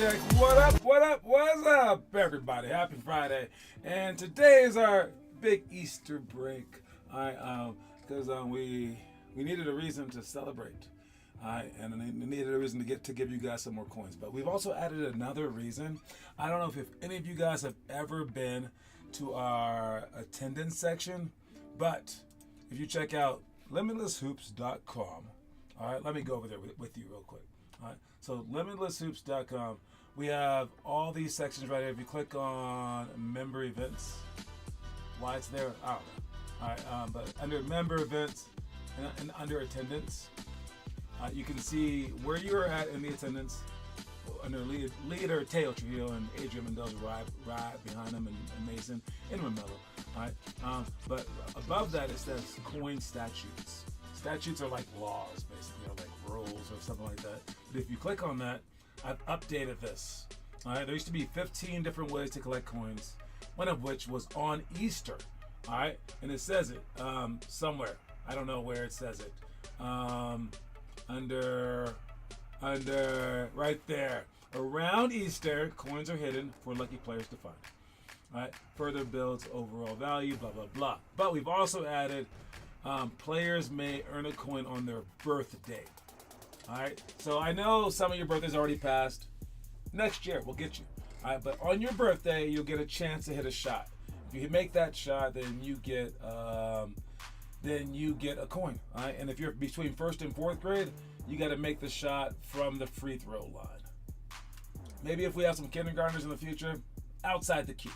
Project. What up, what up, what's up, everybody? Happy Friday. And today is our big Easter break. Because we needed a reason to celebrate. And we needed a reason to give you guys some more coins. But we've also added another reason. I don't know if any of you guys have ever been to our attendance section, but if you check out limitlesshoops.com, all right, let me go over there with you real quick. All right, so limitlesshoops.com, we have all these sections right here. If you click on member events, why it's there, I don't know. All right, but under member events and under attendance, you can see where you're at in the attendance. Under leader Teo Trujillo and Adrian Mendoza right behind them, and Mason and Romello. All right, but above that it says coin statutes. Statutes are like laws, basically, or like rules or something like that. But if you click on that, I've updated this. All right, there used to be 15 different ways to collect coins, one of which was on Easter. All right, and it says it somewhere. I don't know where it says it. Under right there. Around Easter, coins are hidden for lucky players to find. All right, further builds overall value, blah, blah, blah. But we've also added players may earn a coin on their birthday. All right, so I know some of your birthdays already passed. Next year, we'll get you. All right, but on your birthday, you'll get a chance to hit a shot. If you make that shot, then you get a coin. All right, and if you're between first and fourth grade, you got to make the shot from the free throw line. Maybe if we have some kindergartners in the future, outside the key.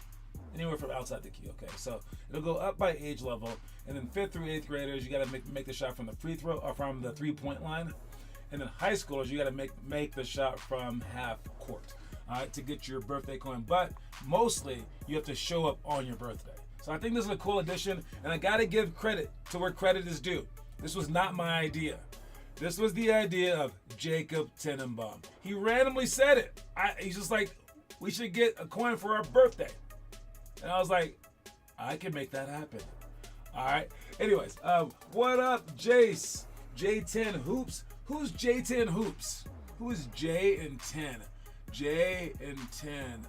Anywhere from outside the key, okay? So it'll go up by age level, and then 5th through 8th graders, you got to make the shot from the free throw or from the 3-point line. And then high schoolers, you got to make the shot from half court, all right, to get your birthday coin. But mostly, you have to show up on your birthday. So I think this is a cool addition, and I got to give credit to where credit is due. This was not my idea. This was the idea of Jacob Tenenbaum. He randomly said it. He's just like, we should get a coin for our birthday. And I was like, I can make that happen. All right. Anyways, what up, Jace? J10 Hoops. Who's J10 Hoops? Who is J and 10? J and 10.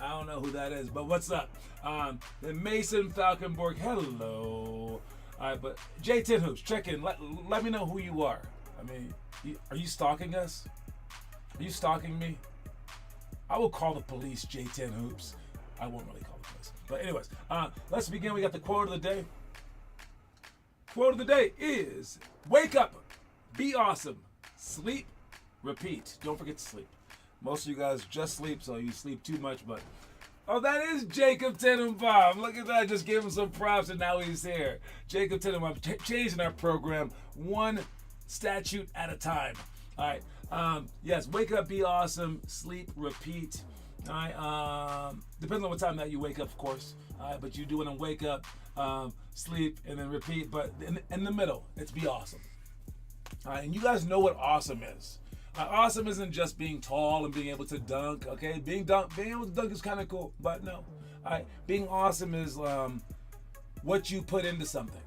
I don't know who that is, but what's up? Then Mason Falkenborg. Hello. All right, but J10 Hoops, check in. Let me know who you are. I mean, are you stalking us? Are you stalking me? I will call the police, J10 Hoops. I won't really call the police. But anyways, let's begin. We got the quote of the day. Quote of the day is, wake up, be awesome, sleep, repeat. Don't forget to sleep. Most of you guys just sleep, so you sleep too much, but... Oh, that is Jacob Tenenbaum. Look at that. I just gave him some props, and now he's here. Jacob Tenenbaum, changing our program one statute at a time. All right. Yes, wake up, be awesome, sleep, repeat. All right. Depends on what time that you wake up, of course. All right, but you do want to wake up, sleep, and then repeat. But in the middle, it's be awesome. All right, and you guys know what awesome is. Awesome isn't just being tall and being able to dunk, okay? Being able to dunk is kind of cool, but no. All right, being awesome is what you put into something.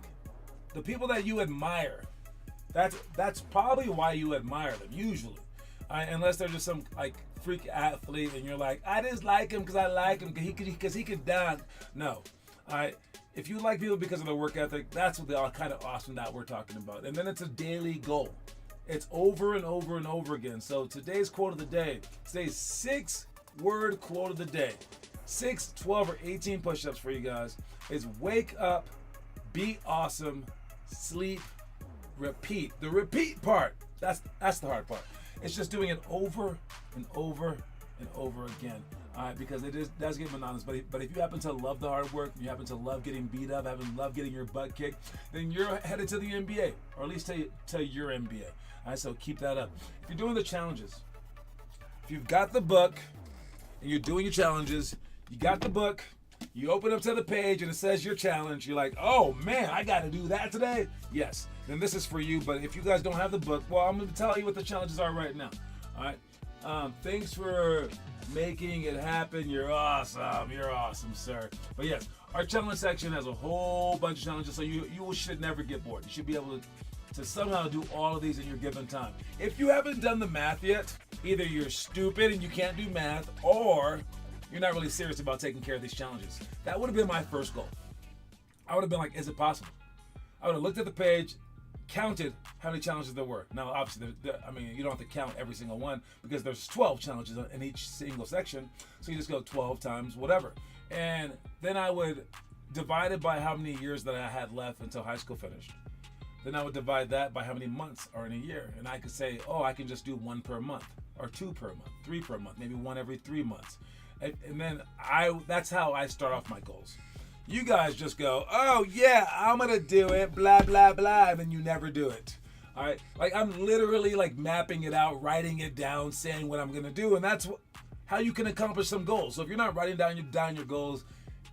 The people that you admire, that's probably why you admire them, usually. All right, unless they're just some like freak athlete and you're like, I just like him because I like him because he could dunk. No. All right. If you like people because of their work ethic, that's what the kind of awesome that we're talking about. And then it's a daily goal. It's over and over and over again. So today's quote of the day, today's 6-word quote of the day, 6, 12, or 18 push-ups for you guys, is wake up, be awesome, sleep, repeat. The repeat part, that's the hard part. It's just doing it over and over and over again. All right, because does get monotonous. But if you happen to love the hard work, you happen to love getting beat up, love getting your butt kicked, then you're headed to the NBA, or at least to your NBA. All right, so keep that up. If you're doing the challenges, if you've got the book and you're doing your challenges, you got the book, you open up to the page and it says your challenge. You're like, oh man, I got to do that today. Yes, then this is for you. But if you guys don't have the book, well, I'm going to tell you what the challenges are right now. All right. Thanks for making it happen. You're awesome. You're awesome, sir. But yes, our challenge section has a whole bunch of challenges, so you should never get bored. You should be able to to somehow do all of these in your given time. If you haven't done the math yet, either you're stupid and you can't do math, or you're not really serious about taking care of these challenges. That would have been my first goal. I would have been like, is it possible? I would have looked at the page, counted how many challenges there were. Now, obviously, you don't have to count every single one because there's 12 challenges in each single section. So you just go 12 times whatever. And then I would divide it by how many years that I had left until high school finished. Then I would divide that by how many months are in a year. And I could say, oh, I can just do 1 per month, or 2 per month, 3 per month, maybe 1 every 3 months. And then that's how I start off my goals. You guys just go, oh yeah, I'm gonna do it, blah, blah, blah, and then you never do it. All right, like I'm literally like mapping it out, writing it down, saying what I'm gonna do, and that's how you can accomplish some goals. So if you're not writing down your goals,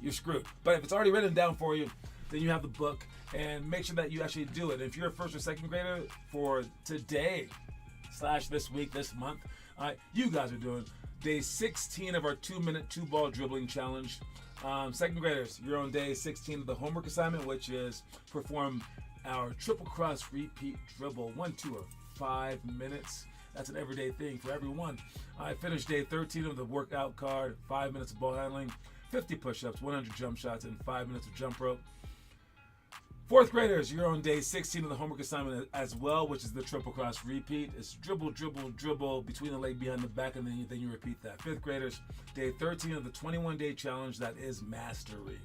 you're screwed. But if it's already written down for you, then you have the book, and make sure that you actually do it. If you're a first or second grader, for today / this week, this month, you guys are doing day 16 of our 2-minute 2-ball dribbling challenge. Second graders, you're on day 16 of the homework assignment, which is perform our triple cross repeat dribble, 1, 2, or 5 minutes. That's an everyday thing for everyone. I finished day 13 of the workout card, 5 minutes of ball handling, 50 push-ups, 100 jump shots, and 5 minutes of jump rope. Fourth graders, you're on day 16 of the homework assignment as well, which is the triple cross repeat. It's dribble, dribble, dribble between the leg behind the back, and then you repeat that. Fifth graders, day 13 of the 21-day challenge, that is mastery.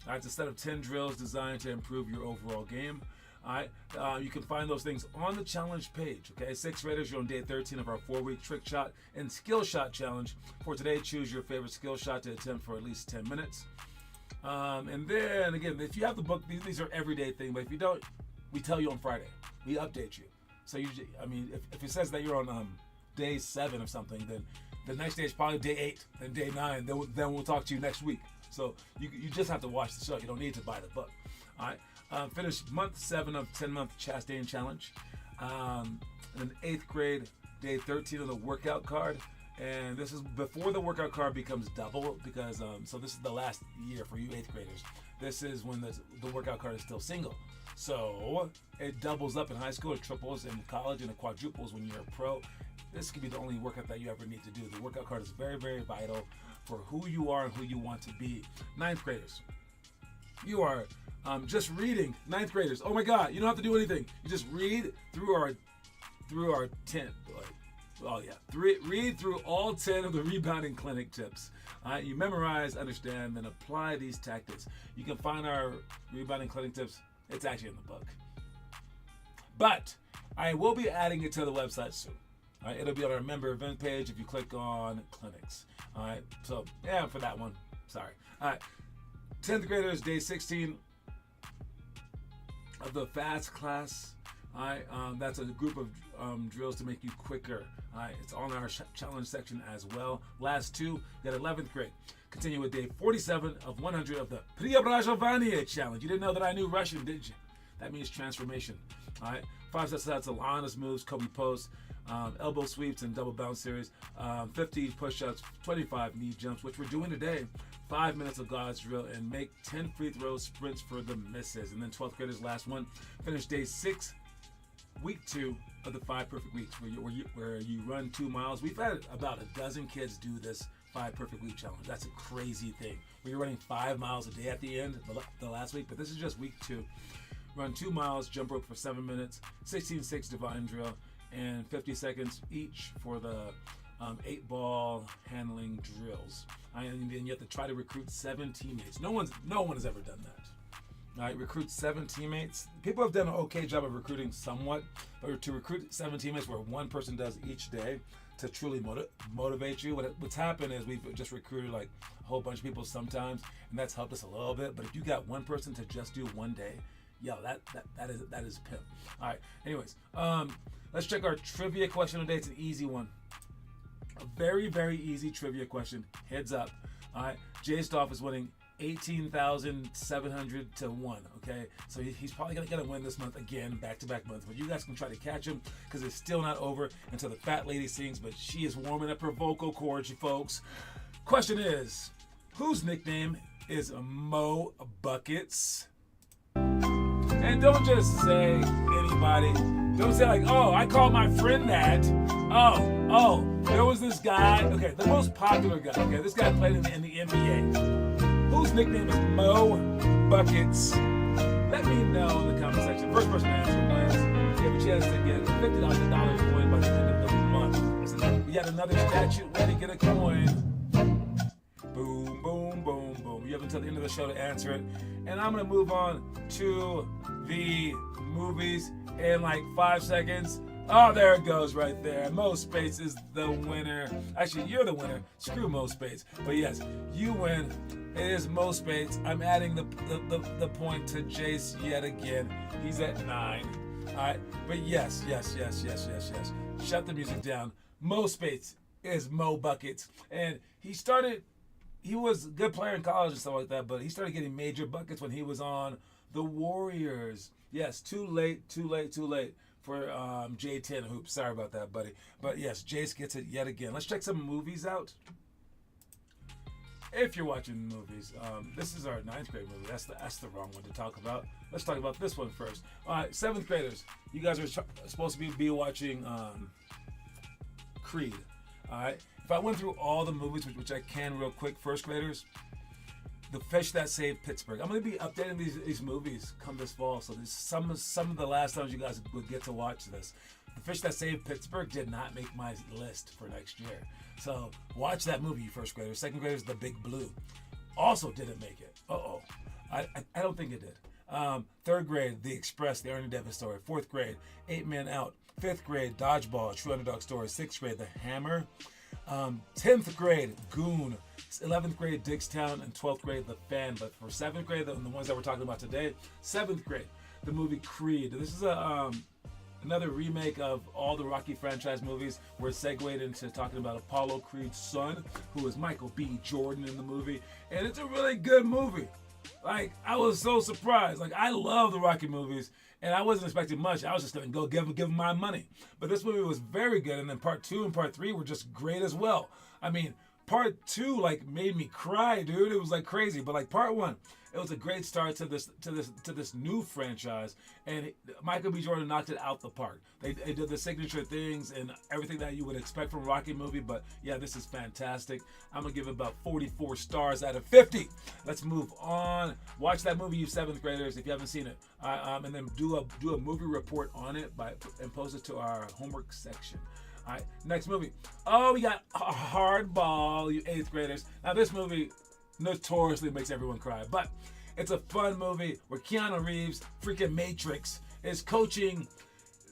All right, it's a set of 10 drills designed to improve your overall game. All right, you can find those things on the challenge page. Okay, sixth graders, you're on day 13 of our 4-week trick shot and skill shot challenge. For today, choose your favorite skill shot to attempt for at least 10 minutes. And then again, if you have the book, these are everyday things. But if you don't, we tell you on Friday. We update you. So if it says that you're on day 7 of something, then the next day is probably day 8, then day 9. Then we'll talk to you next week. So you just have to watch the show. You don't need to buy the book. All right. Finish month 7 of 10-month Chastain challenge. And then 8th grade, day 13 of the workout card. And this is before the workout card becomes double, because so this is the last year for you 8th graders. This is when the workout card is still single. So it doubles up in high school, it triples in college, and it quadruples when you're a pro. This could be the only workout that you ever need to do. The workout card is very, very vital for who you are and who you want to be. 9th graders, you are just reading. 9th graders, oh my God, you don't have to do anything. You just read through our 10. Oh yeah, read through all 10 of the rebounding clinic tips. You memorize, understand, then apply these tactics. You can find our rebounding clinic tips. It's actually in the book. But I will be adding it to the website soon. All right, it'll be on our member event page if you click on clinics. All right, so yeah, for that one, sorry. All right, 10th graders, day 16 of the fast class. All right, that's a group of drills to make you quicker. All right, it's on our challenge section as well. Last 2, we got 11th grade. Continue with day 47 of 100 of the Preobrazovanie challenge. You didn't know that I knew Russian, did you? That means transformation. All right, 5 sets of Lana's moves, Kobe posts, elbow sweeps, and double bounce series. 50 push-ups, 25 knee jumps, which we're doing today. 5 minutes of God's drill, and make 10 free throw sprints for the misses. And then 12th graders, last one. Finish day 6. Week 2 of the 5 perfect weeks, where you run 2 miles. We've had about a dozen kids do this 5 perfect week challenge. That's a crazy thing. Where you're running 5 miles a day at the end, the last week, but this is just week 2. Run 2 miles, jump rope for 7 minutes, 16-6 divine drill, and 50 seconds each for the 8-ball handling drills. And then you have to try to recruit 7 teammates. No one has ever done that. All right, recruit 7 teammates. People have done an okay job of recruiting somewhat, but to recruit 7 teammates where one person does each day to truly motivate you. What's happened is we've just recruited like a whole bunch of people sometimes, and that's helped us a little bit. But if you got one person to just do one day, yeah, that is pimp. All right. Anyways, let's check our trivia question today. It's an easy one. A very, very easy trivia question. Heads up. All right. Jay Stoff is winning 18,700 to 1. Okay, so he's probably gonna win this month again, back-to-back months. But you guys can try to catch him because it's still not over until the fat lady sings. But she is warming up her vocal cords, you folks. Question is, whose nickname is Mo Buckets? And don't just say any anybody. Don't say like, oh, I called my friend that. Oh, there was this guy. Okay, the most popular guy. Okay, this guy played in the NBA. Whose nickname is Mo Buckets? Let me know in the comment section. First person to answer wins. You have a chance to get $50 coin by the end of the month. So we got another statue ready to get a coin. Boom, boom, boom, boom. You have until the end of the show to answer it. And I'm going to move on to the movies in like 5 seconds. Oh, there it goes right there. Mo Spates is the winner. Actually, you're the winner. Screw Mo Spates. But yes, you win. It is Mo Spates. I'm adding the point to Jace yet again. He's at 9. All right. But yes. Shut the music down. Mo Spates is Mo Buckets. And he was a good player in college and stuff like that, but he started getting major buckets when he was on the Warriors. Yes, too late for J10 Hoops. Sorry about that, buddy. But yes, Jace gets it yet again. Let's check some movies out. If you're watching movies, this is our 9th grade movie. That's the wrong one to talk about. Let's talk about this one first. All right, 7th graders. You guys are supposed to be watching Creed. All right. If I went through all the movies, which I can real quick, first graders, The Fish That Saved Pittsburgh. I'm going to be updating these movies come this fall. So this some of the last times you guys would get to watch this. The Fish That Saved Pittsburgh did not make my list for next year. So watch that movie, you first graders. Second graders, The Big Blue. Also didn't make it. I don't think it did. 3rd grade, The Express, The Ernie Davis Story. 4th grade, 8 Men Out. 5th grade, Dodgeball, True Underdog Story. 6th grade, The Hammer. 10th grade, Goon. 11th grade, Dickstown. And 12th grade, The Fan. But for 7th grade, the ones that we're talking about today, 7th grade, the movie Creed. This is another remake of all the Rocky franchise movies. We're segued into talking about Apollo Creed's son, who is Michael B. Jordan in the movie. And it's a really good movie. Like, I was so surprised. Like, I love the Rocky movies, and I wasn't expecting much. I was just going to go give them my money. But this movie was very good, and then part 2 and part 3 were just great as well. I mean, part 2, like, made me cry, dude. It was, like, crazy. But, like, part 1, it was a great start to this new franchise, and Michael B. Jordan knocked it out the park. They did the signature things and everything that you would expect from a Rocky movie, but yeah, this is fantastic. I'm gonna give it about 44 stars out of 50. Let's move on. Watch that movie, you 7th graders, if you haven't seen it, and then do a movie report on it and post it to our homework section. All right, next movie. Oh, we got Hardball, you 8th graders. Now this movie notoriously makes everyone cry, but it's a fun movie where Keanu Reeves, freaking Matrix, is coaching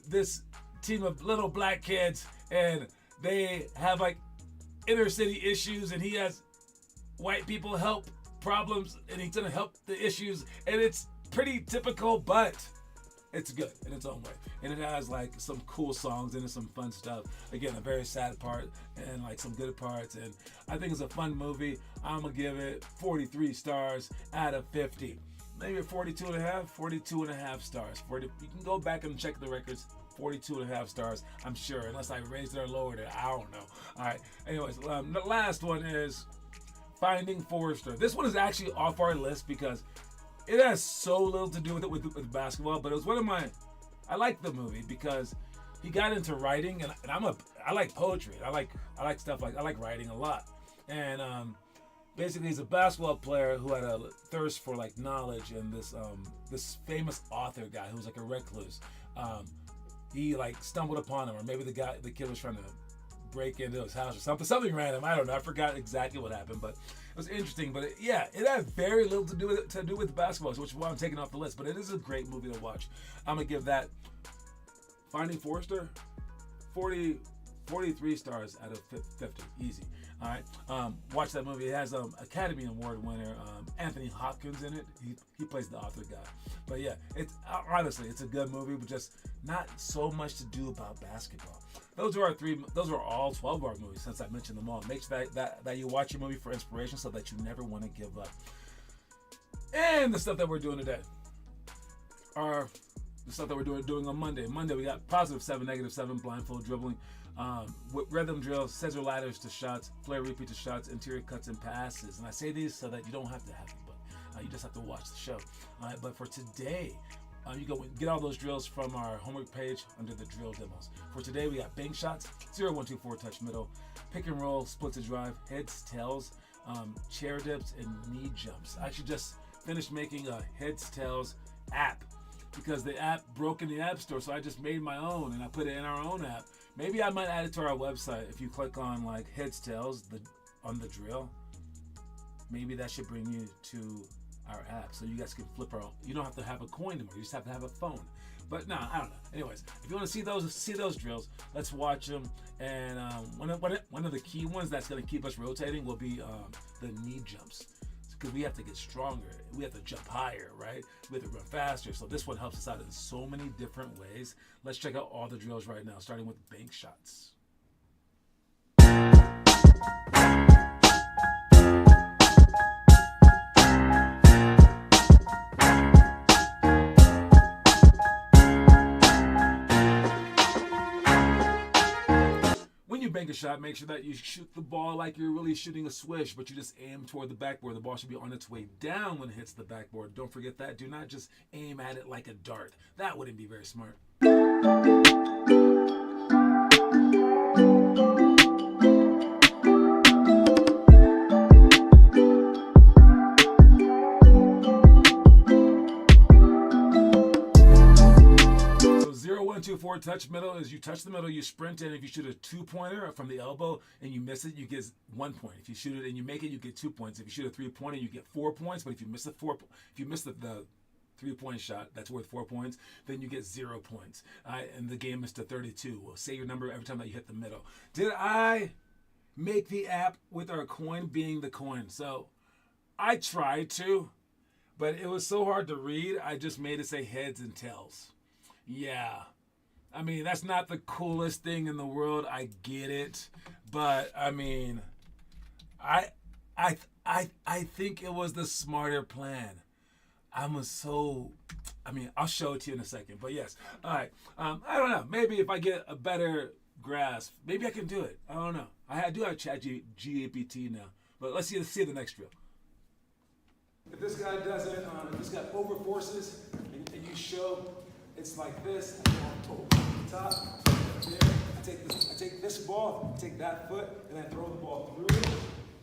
this team of little black kids, and they have like inner city issues, and he has white people help problems, and he's gonna help the issues, and it's pretty typical, but it's good in its own way. And it has like some cool songs and some fun stuff. Again, a very sad part and like some good parts. And I think it's a fun movie. I'm going to give it 43 stars out of 50. Maybe 42 and a half stars. You can go back and check the records. 42 and a half stars, I'm sure. Unless I raised it or lowered it. I don't know. All right. Anyways, the last one is Finding Forrester. This one is actually off our list because it has so little to do with basketball, but it was one of my. I like the movie because he got into writing, and I like poetry. I like stuff like I like writing a lot, and basically he's a basketball player who had a thirst for like knowledge, and this famous author guy who was like a recluse, he like stumbled upon him, or maybe the kid was trying to break into his house or something random. I don't know. I forgot exactly what happened, but it was interesting. But it had very little to do with basketball, which is why I'm taking off the list. But it is a great movie to watch. I'm gonna give that Finding Forrester 43 stars out of 50. Easy. All right. Watch that movie. It has Academy Award winner Anthony Hopkins in it. He plays the author guy. But yeah, it's honestly it's a good movie, but just not so much to do about basketball. Those are all 12 of our movies, since I mentioned them all. Make sure that you watch your movie for inspiration so that you never want to give up. And the stuff that we're doing today are the stuff that we're doing on Monday. Monday, we got +7, -7, blindfold dribbling, with rhythm drills, scissor ladders to shots, flare repeat to shots, interior cuts and passes. And I say these so that you don't have to have them, but you just have to watch the show. All right, but for today, You go get all those drills from our homework page under the drill demos. For today, we got bank shots, 0-1-2-4 touch middle, pick and roll, split to drive, heads, tails, chair dips, and knee jumps. I actually just finished making a heads, tails app because the app broke in the app store, so I just made my own and I put it in our own app. Maybe I might add it to our website. If you click on like heads, tails on the drill, maybe that should bring you to our app so you guys can flip our own. You don't have to have a coin anymore. You just have to have a phone. But no, I don't know. Anyways, if you want to see those drills, let's watch them. And one of the key ones that's going to keep us rotating will be the knee jumps, because we have to get stronger. We have to jump higher, right? We have to run faster. So this one helps us out in so many different ways. Let's check out all the drills right now, starting with bank shots. Bank a shot, make sure that you shoot the ball like you're really shooting a swish, but you just aim toward the backboard. The ball should be on its way down when it hits the backboard. Don't forget that. Do not just aim at it like a dart. That wouldn't be very smart. Touch middle is you touch the middle, you sprint in. If you shoot a 2-pointer from the elbow and you miss it, you get 1 point. If you shoot it and you make it, you get 2 points. If you shoot a 3-pointer, you get 4 points. But if you miss the 3-point shot, that's worth 4 points. Then you get 0 points. And the game is to 32. Well, say your number every time that you hit the middle. Did I make the app with our coin being the coin? So I tried to, but it was so hard to read. I just made it say heads and tails. Yeah. I mean, that's not the coolest thing in the world. I get it, but I mean, I think it was the smarter plan. I'll show it to you in a second. But yes, all right. I don't know. Maybe if I get a better grasp, maybe I can do it. I don't know. I do have ChatGPT now, but let's see the next drill. If this guy does it, if this guy over forces, and you show. It's like this. I go over the top, there. I take this ball, take that foot, and then throw the ball through it,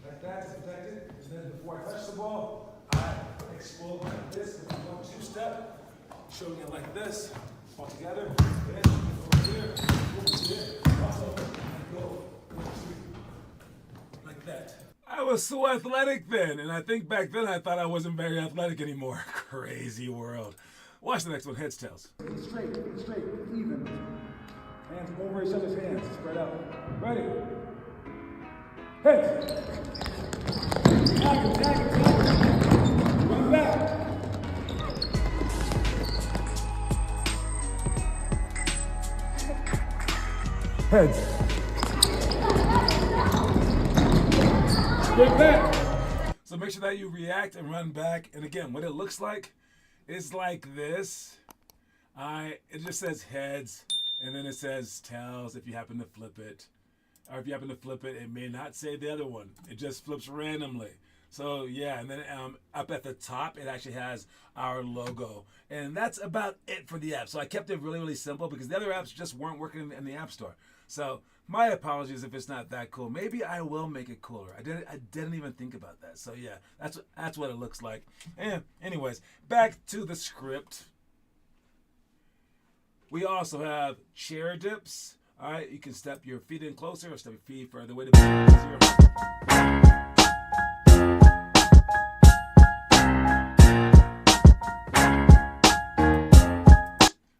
like that to protect it. And then before I touch the ball, I explode like this. If I go 2-step, showing it like this, all together. Then over here, cross over, and go 1, 2, like that. I was so athletic then, and I think back then I thought I wasn't very athletic anymore. Crazy world. Watch the next one, heads, tails. Straight, even. Hands over each other's hands, spread out. Ready? Heads. Tag. Run back. Heads. Get back. So make sure that you react and run back. And again, what it looks like is like this. It just says heads, and then it says tails if you happen to flip it. Or if you happen to flip it, it may not say the other one. It just flips randomly. So yeah, and then up at the top, it actually has our logo. And that's about it for the app. So I kept it really, really simple because the other apps just weren't working in the App Store. So my apologies if it's not that cool. Maybe I will make it cooler. I didn't even think about that. So yeah, that's what it looks like. And anyways, back to the script. We also have chair dips. All right, you can step your feet in closer or step your feet further away to make it easier.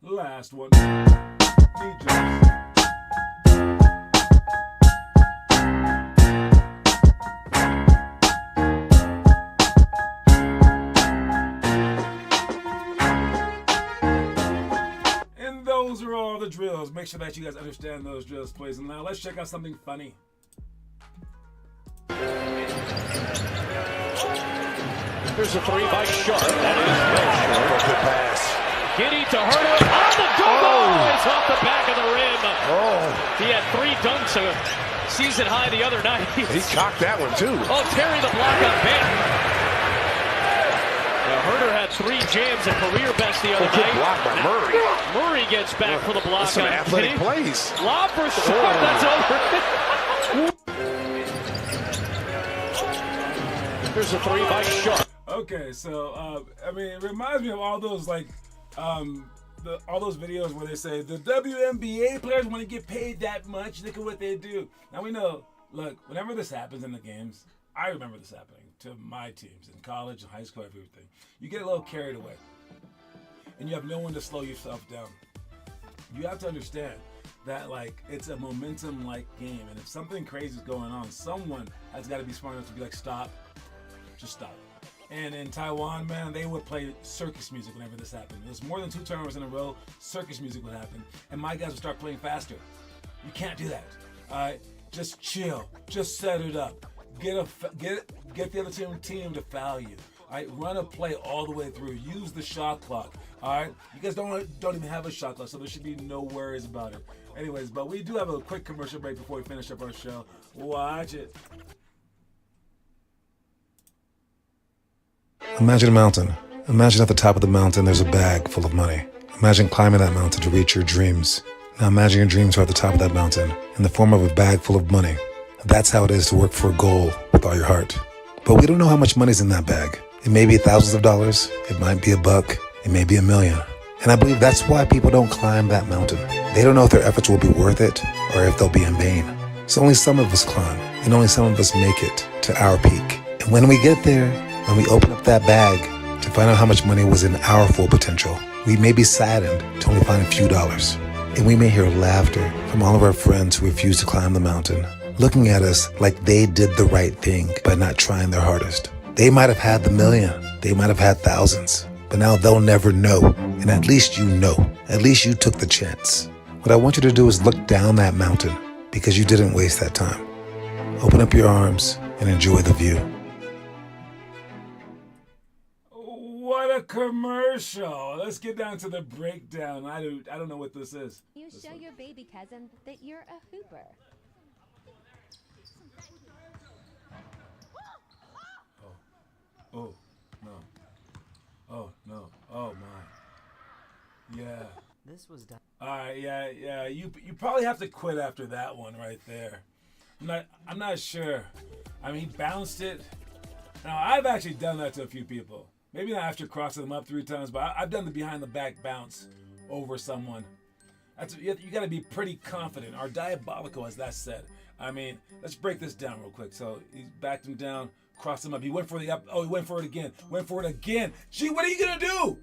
Last one. Knee jumps. Those are all the drills. Make sure that you guys understand those drills, please. And now let's check out something funny. There's a 3 by Sharp. That is well short. Good pass. Giddy to Hurdle. On the goal! It's off the back of the rim. He had 3 dunks a season high the other night. He cocked that one too. Oh, Terry the block on Ben. Herter had 3 jams, a career best the other night. Blocked by Murray. Murray gets back for the block. Some on athletic Kinney. plays. Lob for Sharp. That's over. Here's a 3 by Sharp. Okay, so I mean, it reminds me of all those all those videos where they say the WNBA players want to get paid that much. Look at what they do. Now we know. Look, whenever this happens in the games, I remember this happening to my teams in college, in high school, everything. You get a little carried away, and you have no one to slow yourself down. You have to understand that it's a momentum-like game, and if something crazy is going on, someone has got to be smart enough to be like, stop, just stop. And in Taiwan, man, they would play circus music whenever this happened. There's more than 2 turnovers in a row, circus music would happen, and my guys would start playing faster. You can't do that. All right, just chill, just set it up. Get the other team to foul you. All right, run a play all the way through. Use the shot clock. All right, you guys don't even have a shot clock, so there should be no worries about it. Anyways, but we do have a quick commercial break before we finish up our show. Watch it. Imagine a mountain. Imagine at the top of the mountain there's a bag full of money. Imagine climbing that mountain to reach your dreams. Now imagine your dreams are at the top of that mountain in the form of a bag full of money. That's how it is to work for a goal with all your heart. But we don't know how much money's in that bag. It may be thousands of dollars. It might be $1. It may be $1 million. And I believe that's why people don't climb that mountain. They don't know if their efforts will be worth it or if they'll be in vain. So only some of us climb and only some of us make it to our peak. And when we get there, when we open up that bag to find out how much money was in our full potential, we may be saddened to only find a few dollars. And we may hear laughter from all of our friends who refuse to climb the mountain, looking at us like they did the right thing by not trying their hardest. They might have had the million, they might have had thousands, but now they'll never know. And at least you know, at least you took the chance. What I want you to do is look down that mountain because you didn't waste that time. Open up your arms and enjoy the view. What a commercial! Let's get down to the breakdown. I don't know what this is. You show your baby cousin that you're a hooper. Oh no! Oh no! Oh my! Yeah. This was done. All right. Yeah. You probably have to quit after that one right there. I'm not sure. I mean, he bounced it. Now I've actually done that to a few people. Maybe not after crossing them up 3 times, but I've done the behind the back bounce over someone. You got to be pretty confident. Our diabolical, as that said. I mean, let's break this down real quick. So he backed him down, crossed him up. He went for the up. Oh, he went for it again. Went for it again. Gee, what are you gonna do?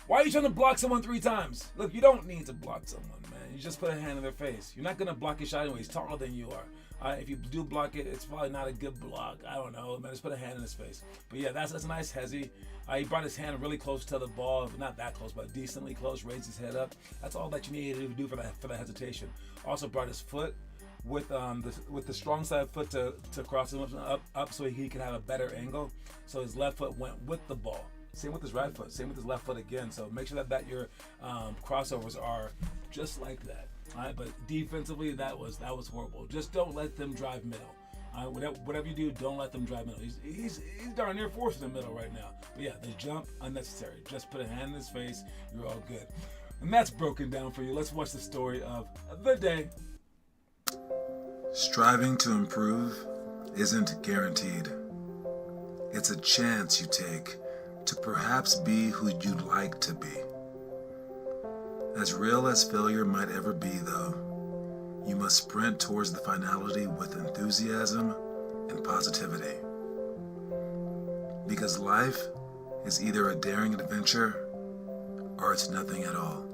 Why are you trying to block someone 3 times? Look, you don't need to block someone, man. You just put a hand in their face. You're not gonna block his shot anyway. He's taller than you are. If you do block it, it's probably not a good block. I don't know, man. Just put a hand in his face. But yeah, that's a nice hezzy. He brought his hand really close to the ball, not that close, but decently close. Raised his head up. That's all that you needed to do for that hesitation. Also brought his foot with the strong side foot to cross him up so he could have a better angle. So his left foot went with the ball. Same with his right foot. Same with his left foot again. So make sure that your crossovers are just like that. All right, but defensively, that was horrible. Just don't let them drive middle. Whatever you do, don't let them drive middle. He's darn near forced in the middle right now. But yeah, the jump, unnecessary. Just put a hand in his face. You're all good. And that's broken down for you. Let's watch the story of the day. Striving to improve isn't guaranteed. It's a chance you take to perhaps be who you'd like to be. As real as failure might ever be, though, you must sprint towards the finality with enthusiasm and positivity. Because life is either a daring adventure or it's nothing at all.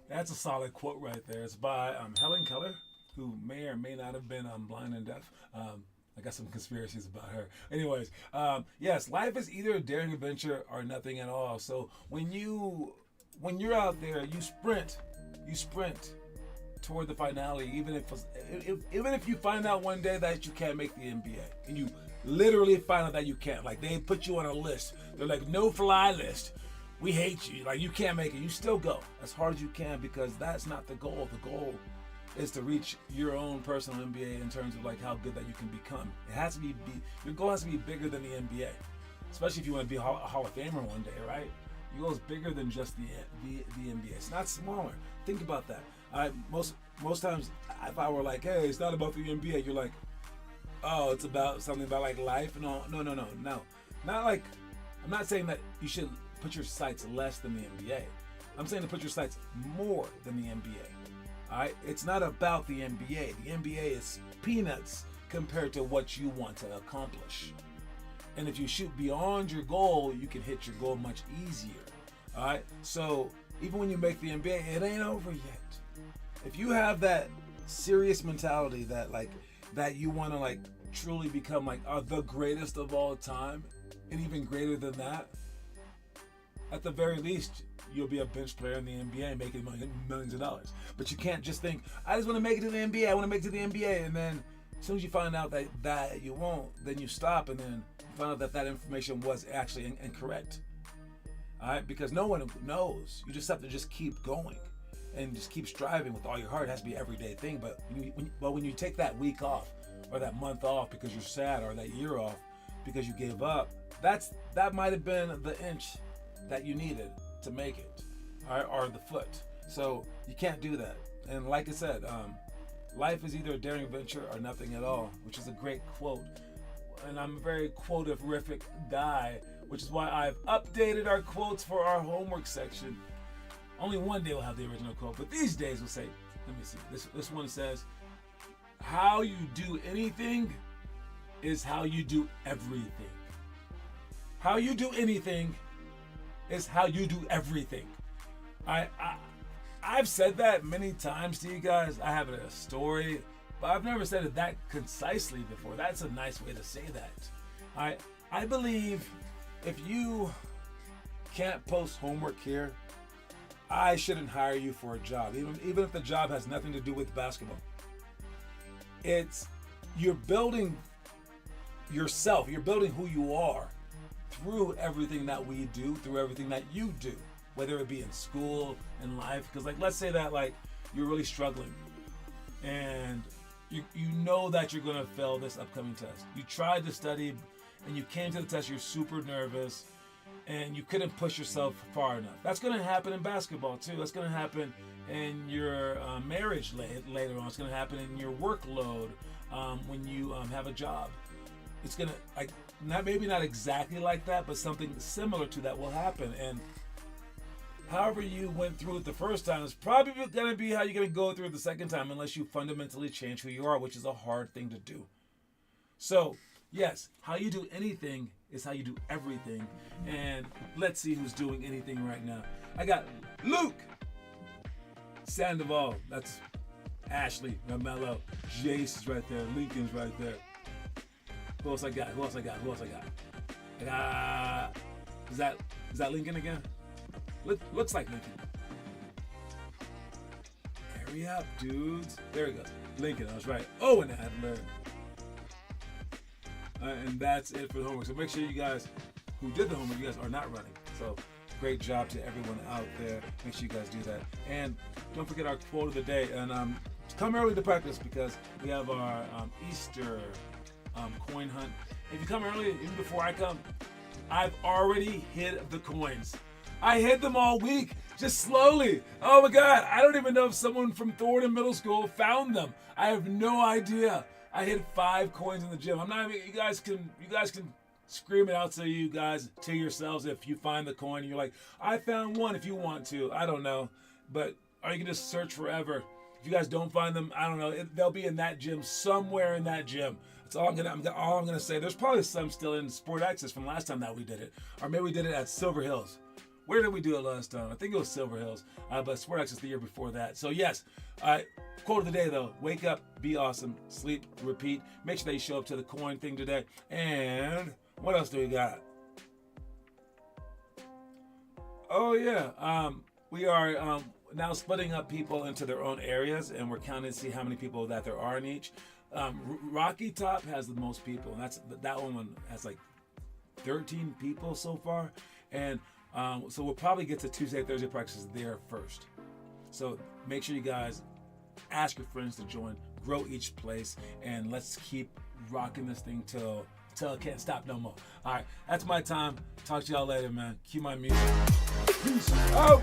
That's a solid quote right there. It's by Helen Keller, who may or may not have been blind and deaf. I got some conspiracies about her. Anyways, yes, life is either a daring adventure or nothing at all. So when you're out there, you sprint toward the finality. Even if you find out one day that you can't make the NBA, and you literally find out that you can't, like they put you on a list. They're like, no fly list. We hate you. Like you can't make it. You still go as hard as you can because that's not the goal. The goal is to reach your own personal NBA in terms of like how good that you can become. It has to be your goal has to be bigger than the NBA, especially if you want to be a Hall of Famer one day, right? Your goal is bigger than just the NBA. It's not smaller. Think about that. Most times, if I were like, hey, it's not about the NBA, you're like, oh, it's about something about like life. No. Not like, I'm not saying that you should put your sights less than the NBA. I'm saying to put your sights more than the NBA. All right? It's not about the NBA. The NBA is peanuts compared to what you want to accomplish. And if you shoot beyond your goal, you can hit your goal much easier. All right? So even when you make the NBA, it ain't over yet. If you have that serious mentality that you want to like truly become like the greatest of all time, and even greater than that, at the very least, you'll be a bench player in the NBA making millions of dollars. But you can't just think, I just want to make it to the NBA, I want to make it to the NBA, and then as soon as you find out that you won't, then you stop, and then you find out that information was actually incorrect. All right? Because no one knows. You just have to just keep going and just keep striving with all your heart. It has to be an everyday thing. But when you take that week off or that month off because you're sad, or that year off because you gave up, that might have been the inch that you needed to make it, or the foot. So you can't do that. And like I said, life is either a daring venture or nothing at all, which is a great quote. And I'm a very quote-ific guy, which is why I've updated our quotes for our homework section. Only one day we'll have the original quote, but these days we'll say, let me see. This one says, how you do anything is how you do everything. How you do anything is how you do everything. I've said that many times to you guys. I have a story, but I've never said it that concisely before. That's a nice way to say that. I believe if you can't post homework here, I shouldn't hire you for a job, even if the job has nothing to do with basketball. You're building yourself. You're building who you are through everything that we do, through everything that you do, whether it be in school, in life. Because like, let's say that like you're really struggling and you know that you're gonna fail this upcoming test. You tried to study and you came to the test, you're super nervous and you couldn't push yourself far enough. That's gonna happen in basketball too. That's gonna happen in your marriage later on. It's gonna happen in your workload when you have a job. It's gonna maybe not exactly like that, but something similar to that will happen. And however you went through it the first time is probably gonna be how you're gonna go through it the second time, unless you fundamentally change who you are, which is a hard thing to do. So yes, how you do anything is how you do everything. And let's see who's doing anything right now. I got Luke Sandoval. That's Ashley Ramello. Jace is right there. Lincoln's right there. Who else I got? I got, is that Lincoln again? Looks like Lincoln. Hurry up, dudes. There we go. Lincoln, I was right. Oh, and Adler. And that's it for the homework. So make sure you guys who did the homework, you guys are not running. So great job to everyone out there. Make sure you guys do that. And don't forget our quote of the day. And come early to practice because we have our Easter coin hunt. If you come early, even before I come, I've already hid the coins. I hid them all week, just slowly. Oh my God, I don't even know if someone from Thornton Middle School found them. I have no idea. I hid 5 coins in the gym. I'm not even, you guys can scream it out to you guys, to yourselves if you find the coin and you're like, I found one if you want to. I don't know. But or you can just search forever. If you guys don't find them, I don't know. They'll be in that gym, somewhere in that gym. That's all I'm gonna say. There's probably some still in Sport Access from last time that we did it. Or maybe we did it at Silver Hills. Where did we do it last time? I think it was Silver Hills. But Sport Access the year before that. So yes, quote of the day though, wake up, be awesome, sleep, repeat. Make sure that you show up to the coin thing today. And what else do we got? Oh yeah, we are now splitting up people into their own areas, and we're counting to see how many people that there are in each. Rocky Top has the most people, and that one has like 13 people so far, and so we'll probably get to Tuesday, Thursday practices there first. So make sure you guys Ask your friends to join. Grow each place. And let's keep rocking this thing till it can't stop no more. All right, that's my time. Talk to y'all later, man. Cue my music. Peace out.